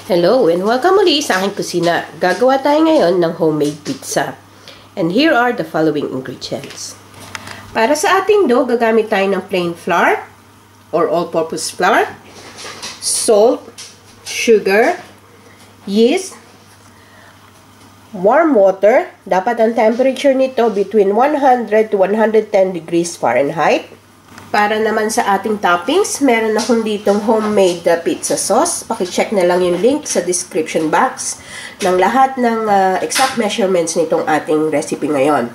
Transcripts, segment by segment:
Hello and welcome muli sa aking kusina. Gagawa tayo ngayon ng homemade pizza. And here are the following ingredients. Para sa ating dough, gagamit tayo ng plain flour or all-purpose flour, salt, sugar, yeast, warm water. Dapat ang temperature nito between 100 to 110 degrees Fahrenheit. Para naman sa ating toppings, meron akong ditong homemade pizza sauce. Paki-check na lang yung link sa description box ng lahat ng exact measurements nitong ating recipe ngayon.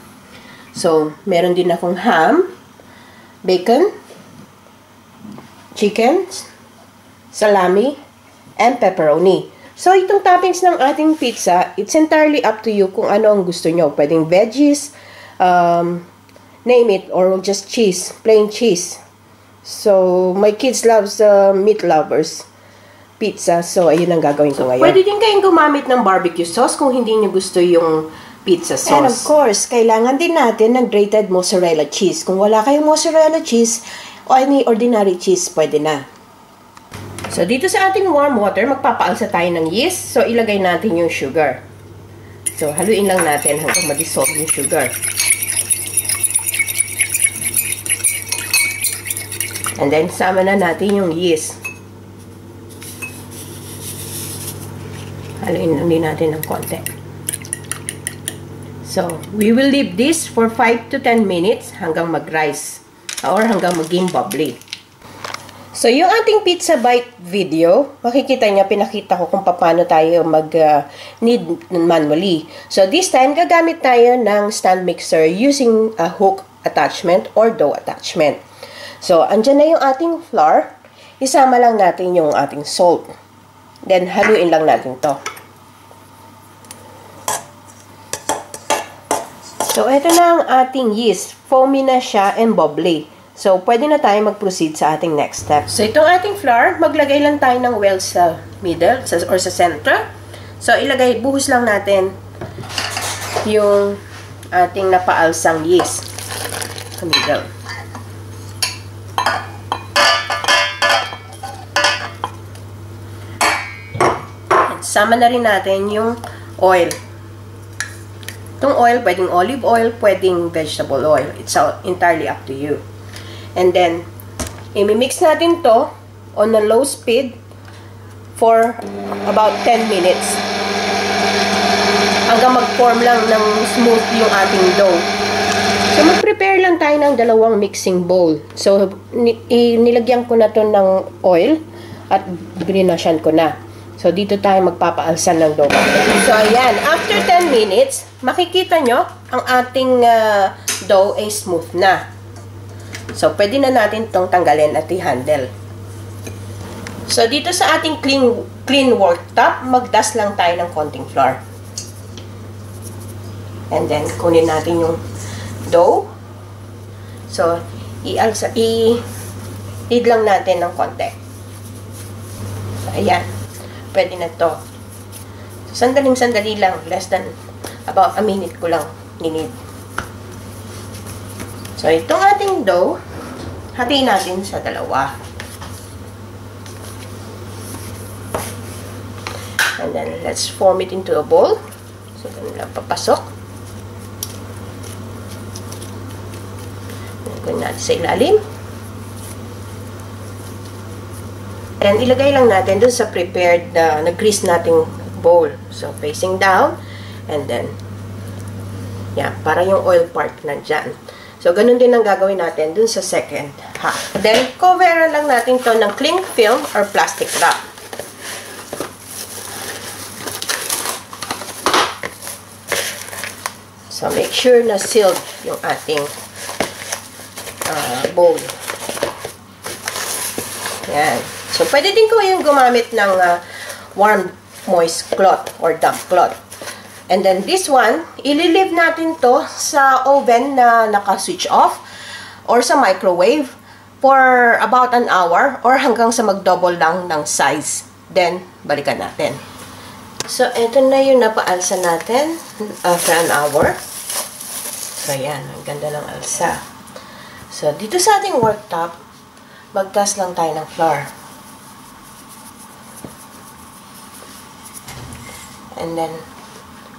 So, meron din akong ham, bacon, chicken, salami, and pepperoni. So, itong toppings ng ating pizza, it's entirely up to you kung ano ang gusto nyo. Pwedeng veggies, name it, or just cheese, plain cheese. So, my kids loves meat lovers pizza. So, ayun ang gagawin ko ngayon. Pwede din kayong gumamit ng barbecue sauce kung hindi nyo gusto yung pizza sauce. And of course, kailangan din natin ng grated mozzarella cheese. Kung wala kayong mozzarella cheese o any ordinary cheese, pwede na. So, dito sa ating warm water, magpapaalsa tayo ng yeast. So, ilagay natin yung sugar. So, haluin lang natin hanggang ma-dissolve yung sugar. And then, sama na natin yung yeast. Haluin din natin ng konti. So, we will leave this for 5 to 10 minutes hanggang mag-rise or hanggang maging bubbly. So, yung ating pizza bite video, makikita niya, pinakita ko kung paano tayo mag-knead manually. So, this time, gagamit tayo ng stand mixer using a hook attachment or dough attachment. So, andyan na yung ating flour. Isama lang natin yung ating salt. Then, haluin lang natin to. So, ito na ang ating yeast. Foamy na siya and bubbly. So, pwede na tayo mag-proceed sa ating next step. So, itong ating flour, maglagay lang tayo ng well sa middle or sa center. So, buhos lang natin yung ating napaalsang yeast sa middle. Sama na rin natin yung oil. Itong oil, pwedeng olive oil, pwedeng vegetable oil. It's entirely up to you. And then, imimix natin to on a low speed for about 10 minutes. Hanggang mag-form lang ng smooth yung ating dough. So, mag-prepare lang tayo ng dalawang mixing bowl. So, nilagyan ko na to ng oil at brinasyan ko na. So, dito tayo magpapaalsan ng dough. So, ayan. After 10 minutes, makikita nyo, ang ating dough ay smooth na. So, pwede na natin itong tanggalin at i-handle. So, dito sa ating clean worktop, mag-dust lang tayo ng konting flour. And then, kunin natin yung dough. So, i-knead lang natin ng konti. So, ayan. Pwede na to. So, sandaling-sandali lang. Less than about a minute ko lang ninid. So, itong ating dough, hatiin natin sa dalawa. And then, let's form it into a bowl. So, ganun lang papasok. Ilagay natin sa ilalim. And ilagay lang natin dun sa prepared na-grease nating bowl. So, facing down. And then, yeah, para yung oil part nandyan. So, ganun din ang gagawin natin dun sa second half. Then, coveran lang natin to ng cling film or plastic wrap. So, make sure na sealed yung ating bowl. Yan. So, pwede din ko yung gumamit ng warm, moist cloth or damp cloth. And then, this one, ililive natin to sa oven na naka-switch off or sa microwave for about an hour or hanggang sa mag-double lang ng size. Then, balikan natin. So, ito na yung napaalsa natin after an hour. So, yan. Ang ganda ng alsa. So, dito sa ating worktop, mag-dust lang tayo ng flour. And then,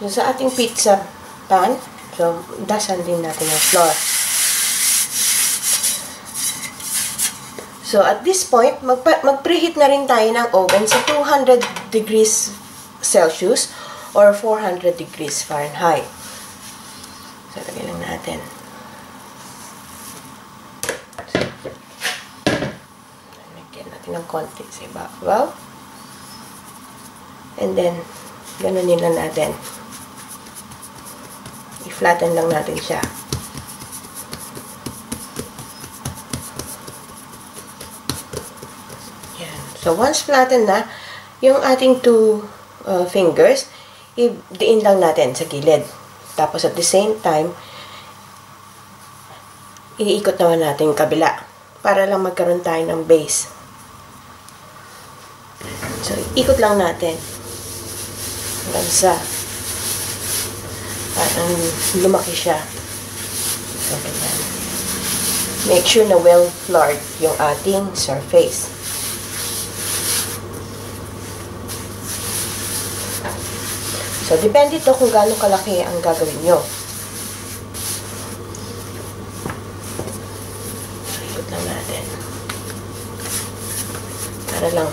dun sa ating pizza pan, so, dasan din natin yung flour. So, at this point, mag-preheat na rin tayo ng oven sa 200 degrees Celsius or 400 degrees Fahrenheit. So, lagay lang natin. Lagyan natin ng konti sa ibabaw. And then, ganunin lang natin. I-flatten lang natin siya. So, once flatten na, yung ating two fingers, i-diin lang natin sa gilid. Tapos, at the same time, iikot naman natin yung kabila para lang magkaroon tayo ng base. So, ikot lang natin hanggang sa parang lumaki siya. So, ganyan. Make sure na well-floured yung ating surface. So, depende ito kung gaano kalaki ang gagawin nyo. Ikot lang natin. Para lang.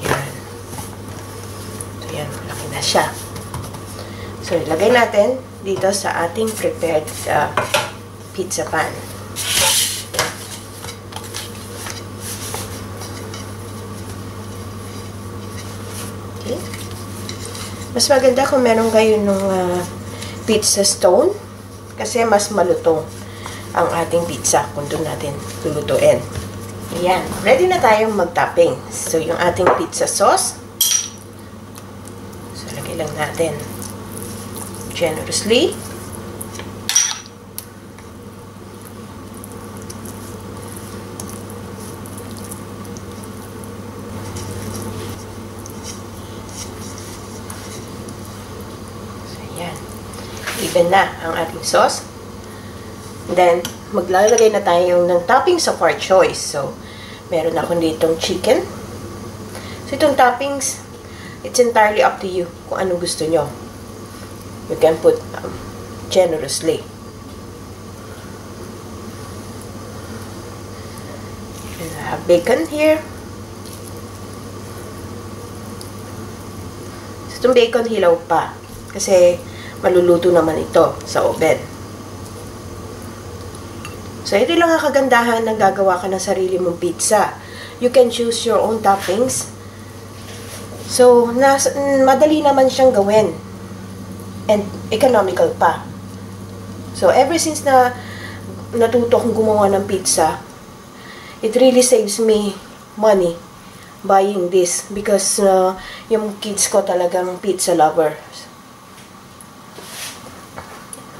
Yan. So, yan. Malaki na siya. So, ilagay natin dito sa ating prepared pizza pan. Okay. Mas maganda kung meron kayo nung pizza stone kasi mas malutong ang ating pizza kung doon natin lulutuin. Ayan. Ready na tayong mag-topping. So, yung ating pizza sauce. So, lagay lang natin generously. Even na ang ating sauce. Then, maglalagay na tayo ng toppings of our choice. So, meron ako ditong chicken. So, itong toppings, it's entirely up to you kung anong gusto nyo. You can put generously. And I have bacon here. So, itong bacon hilaw pa. Kasi, maluluto naman ito sa oven. So, ito lang ang kagandahan ng gagawa ka ng sarili mong pizza. You can choose your own toppings. So, madali naman siyang gawin. And economical pa. So, ever since na natuto akong gumawa ng pizza, it really saves me money buying this. Because yung kids ko talagang pizza lovers.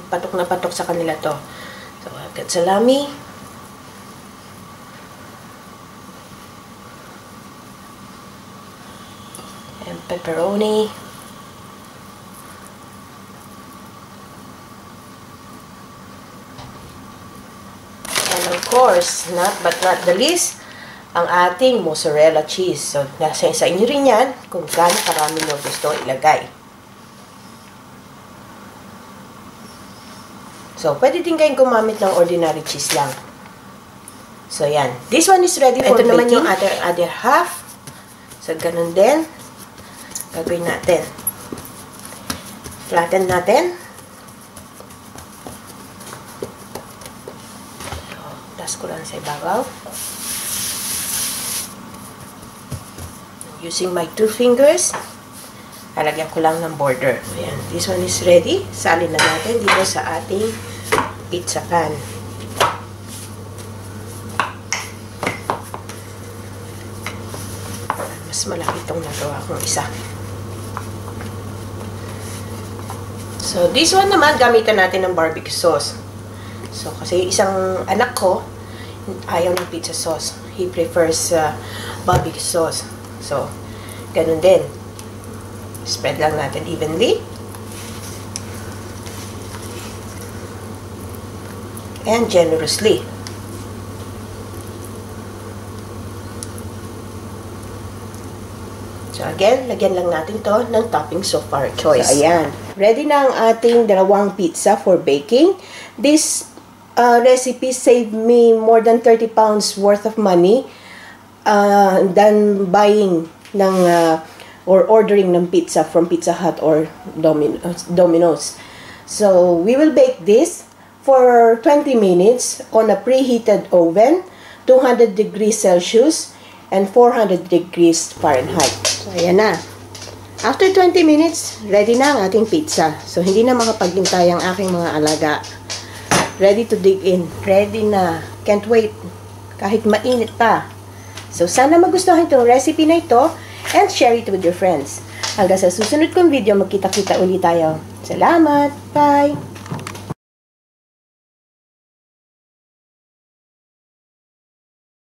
Patok na patok sa kanila to. So, I've got salami. And pepperoni. And of course, but not the least, ang ating mozzarella cheese. So, nasa sa inyo rin yan kung gaano karami nyo gusto ilagay. So, pwede din kayong gumamit ng ordinary cheese lang. So, yan. This one is ready for baking. Ito naman yung other half. So, ganun din. Gagawin natin. Flatten natin. So, das ko lang sa ibabaw. Using my two fingers. Lalagyan ko lang ng border. Ayan. This one is ready. Salin na natin dito sa ating pizza pan. Mas malaki itong nagawa kong isa. So, this one naman, gamitan natin ng barbecue sauce. So, kasi isang anak ko, ayaw ng pizza sauce. He prefers barbecue sauce. So, ganun din. Spread lang natin evenly. And generously. So, again, lagyan lang natin to ng toppings of our choice. So, ayan. Ready na ang ating dalawang pizza for baking. This recipe saved me more than 30 pounds worth of money than buying ng or ordering ng pizza from Pizza Hut or Domino's. So, we will bake this for 20 minutes on a preheated oven, 200 degrees Celsius and 400 degrees Fahrenheit. So, ayan na. After 20 minutes, ready na ang ating pizza. So, hindi na makapaghintay ang aking mga alaga. Ready to dig in. Ready na. Can't wait. Kahit mainit pa. So, sana magustuhan itong recipe na ito and share it with your friends. Hanggang sa susunod kong video, magkita-kita ulit tayo. Salamat! Bye!